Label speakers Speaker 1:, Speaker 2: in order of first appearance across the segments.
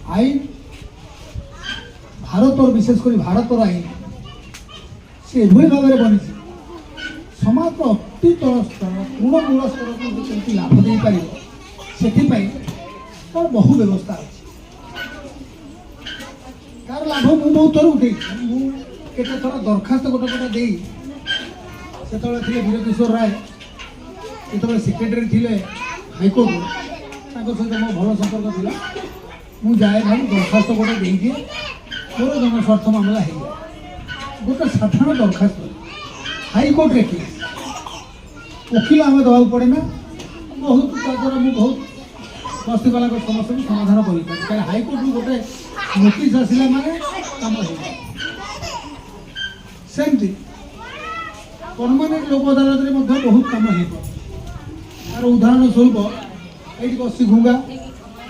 Speaker 1: आईन भारत और विशेषकर भारत आईन से भाव में बनी समाज अति तल स्तर तृणमूल स्तर को केमती लाभ दे पार से तार बहु व्यवस्था अच्छी तार लाभ मुझे बहुत थर उठे मुझे थर दरखास्त गोटे गोटे दे से वीर किशोर राय जो सेक्रेटरी थे हाइकोर्ट सहित मो भल संपर्क था मुझे जाए भाई दरखास्त गोटे दे दिए मोर जनस्वार्थ मामला है गोटे साधारण दरखास्त हाइकोर्ट रे केस वकिल आम दवा पड़े ना बहुत द्वारा मुझे बहुत बस्तीवाला समस्या को समाधान कर हाइकोर्ट में गोटे नोटिस आसला माने काम सेमती परमानेंट लोक अदालत में बहुत कम हो तार उदाहरण स्वरूप ये बसी घुंगा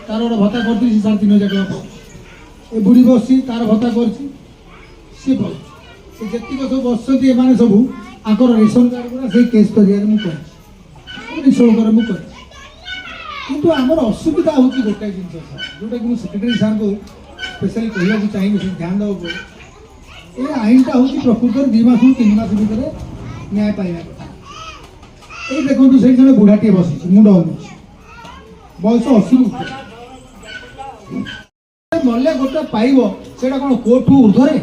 Speaker 1: तार गोटे भत्ता कर 3,500 टका ये बुढ़ी बसी तार भत्ता कर सी जितक सब बसती एम सब आकर रेशन कार्ड गुरा से केस कर मुझे किंतु आमर असुविधा हूँ गोटे जिन जोटा कि सेक्रेटरी सार को स्पेशली कहना चाहिए ध्यान देव पड़े ये आईनटा हूँ प्रकृत 2 मास 3 मास भर न्याय पाइबा कथा ये देखो से जड़े बुढ़ाटे बस मुंड अनुची बयस 80 मल्ले गोटे पाइब से कौन कोर्ट ऊर्धे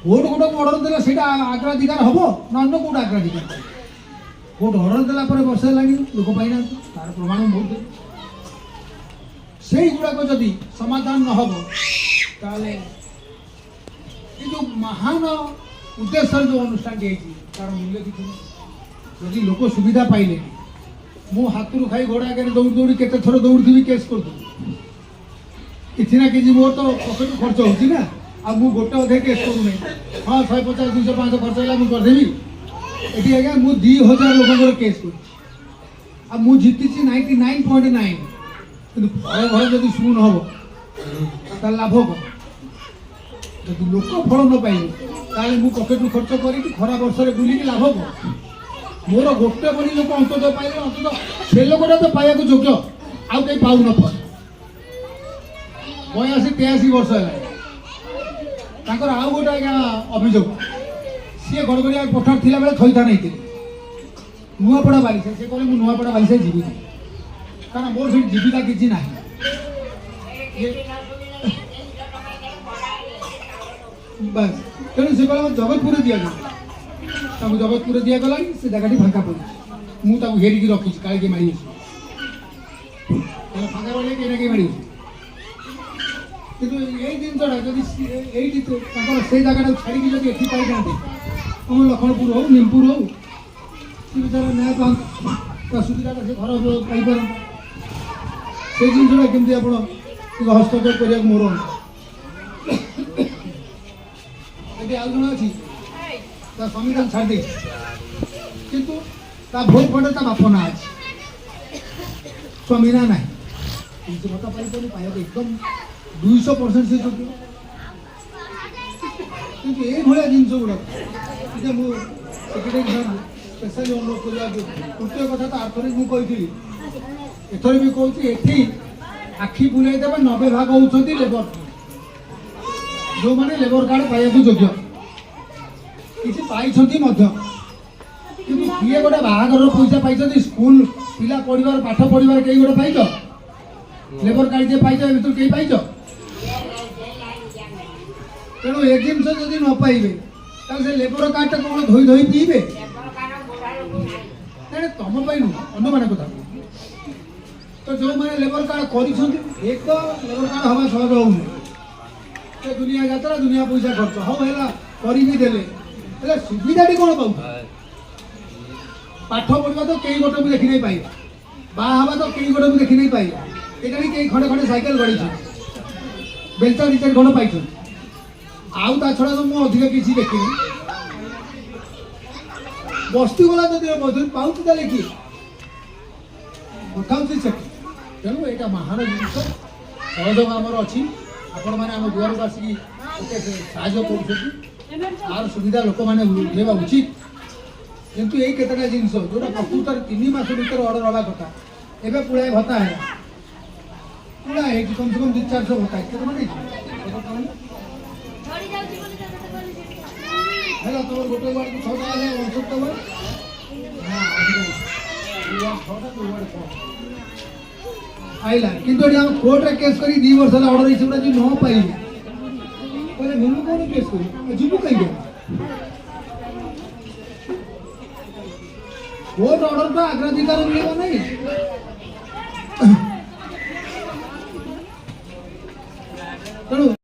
Speaker 1: कोर्ट गोटे अर्डर देला से अग्राधिकार हम ना अन्य कौट अग्राधिकार कोर्ट अर्डर देला वर्षे लगे लोक पाइना तार प्रमाण बहुत से गुड़ाक जदि समाधान न हम ताले जो महान उद्देश्य जो अनुष्ठान तार मूल्य किसी जदि लोक सुविधा पाइले मो हाथ खाई घोड़ा आगे दौड़ दौड़ी केते थर दौड़ी केस कर कि ना कि मोर तो पकेट खर्च होना आ मु गोटे अधे केस करूना हाँ 150 200 500 खर्च है मुझे करदेवी ये आज्ञा मुझे 2000 लोक केस कर मुझे जीति 99.9 कि घर घर जब सुन हम तार लाभ कौन जब लोक फल न पाइले मुझे पकेट खर्च करी खरा वर्ष बुलिकी लाभ कौन मोर गोटे बनी लोक अंततः पाइले अंततः से लोकटा तो पाया योग्य आउ कहीं पाऊ न 82-83 वर्ष है आउ गोटे आज्ञा अभियोग सी गड़गड़िया पठार थी बेले थईता नहीं नुआपड़ा बारिशा सी कहले मुझे नुआपड़ा बारिशा जीवी कारण मोर से जीविका किसी ना बस तेणु से कहला जगतपुर दि गला जगतपुर दि गला से जगह फाँका पड़ी मुझे हेरिकी रखी काले मारी फाँका रही कहीं मारी किंतु ये जिनटा जब से जगह छाड़ी जब ये पाई जाते आम लखनपुर हो निमपुर हो बेचारा न्याय पाता सुविधा से घर पाइपर से जिनटा केमती आप हस्तक्षेप करने मोर ये आउ जन अच्छी संविधान छाड़ी किंतु भोट फंडे बाप ना अच्छे स्वामी ना ना भत्ता पाई पाया एकदम 200% से योग्य क्योंकि ये जिनस गुड़ाक सेक्रेटरी साहब स्पेशली अनुरोध करवा तृतीय कथा तो आर्थर मुझे एथर भी कहूँ ये आखि बुलाई देवे 90 भाग होती लेबर जो मैंने लेबर कार्ड पाइबा योग्य किसी पाई किए गोटे बाहागर पैसा पाई स्कूल पिला पढ़ार पाठ पढ़ार कई गोटे पाइच लेबर कार्ड जी पाइच भर कई पाइच तेणु ए जिन जदि न पाइबे से लेबर कार्ड कौन धोई धोई पीबे तुम नुह अन्य मान कथा तो जो मैंने लेबर कार्ड कर एक तो लेबर कार्ड हवा सहज हो दुनिया यात्रा दुनिया पैसा खर्च हम है कर सुविधा कौन पाऊ पाठ पढ़ा तो कई गोटे देखी नहीं पाइबा बाहा तो कई गोटे देखी नहीं पाइबा ये कई खंडे खंडे साइकेल गड़ी बेलचा 2-4 खंड पाई आउ ता छड़ा तो मुझे अधिक किसी देखनी बस्ती गला जब मजूरी पाऊँ किए कथा से तेणु यहाँ महान जिन सहयोग आमर अच्छी आपण मैंने आम दुआर को आसिक सार सुविधा लोक मैंने उठेवा उचित किंतु यही केतटा जिनस जोटा प्रकृत 3 मास भर अर्डर हवा कथा एवं पुराए भत्ता है ପୁରା ହେଇଛି କମ ସେ କମ 200-400 ଭତ୍ତା କେତେ ମାନେ ହେଲା ତମର ଗୋଟେ ୱାର୍ଡକୁ 6 ଟଙ୍କା ହେଲେ 69 ଟଙ୍କା आइला किंतु एडी हम कोर्ट रे केस करी 2 वर्ष ला ऑर्डर इसे बडा जी न पाइले पहिले नेलु कोन केस करी जिबु कहि गया कोर्ट ऑर्डर का अग्राधिकार मिलेगा नहीं